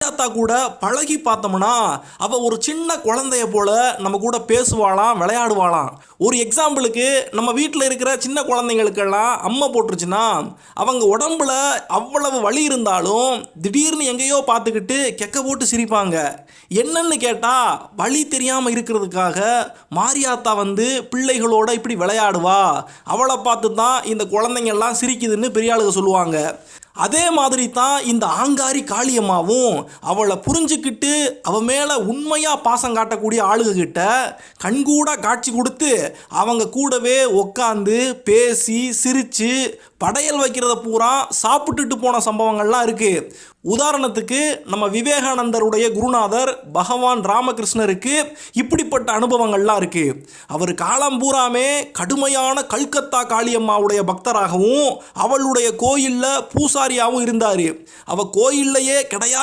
மாரியாத்தா கூட பழகி பார்த்தோம்னா அவ ஒரு சின்ன குழந்தைய போல நம்ம கூட பேசுவாளாம், விளையாடுவாளாம். ஒரு எக்ஸாம்பிளுக்கு நம்ம வீட்டில் இருக்கிற சின்ன குழந்தைங்களுக்கெல்லாம் அம்மை போட்டுருச்சுன்னா அவங்க உடம்புல அவ்வளவு வலி இருந்தாலும் திடீர்னு எங்கேயோ பார்த்துக்கிட்டு கெக்க போட்டு சிரிப்பாங்க. என்னன்னு கேட்டால் வழி தெரியாமல் இருக்கிறதுக்காக மாரியாத்தா வந்து பிள்ளைகளோட இப்படி விளையாடுவா, அவளை பார்த்து தான் இந்த குழந்தைங்கள்லாம் சிரிக்குதுன்னு பெரியாளுக சொல்லுவாங்க. அதே மாதிரி தான் இந்த ஆங்காரி காளியம்மாவும் அவளை புரிஞ்சுக்கிட்டு அவ மேலே உண்மையாக பாசம் காட்டக்கூடிய ஆளுக கிட்ட கண்கூட காட்சி கொடுத்து அவங்க கூடவே உக்காந்து பேசி சிரித்து படையல் வைக்கிறத பூரா சாப்பிட்டுட்டு போன சம்பவங்கள்லாம் இருக்குது. உதாரணத்துக்கு நம்ம விவேகானந்தருடைய குருநாதர் பகவான் ராமகிருஷ்ணருக்கு இப்படிப்பட்ட அனுபவங்கள்லாம் இருக்குது. அவர் காலம் பூராமே கடுமையான கல்கத்தா காளியம்மாவுடைய பக்தராகவும் அவளுடைய கோயிலில் பூசாரியாகவும் இருந்தார். அவள் கோயில்லையே கிடையா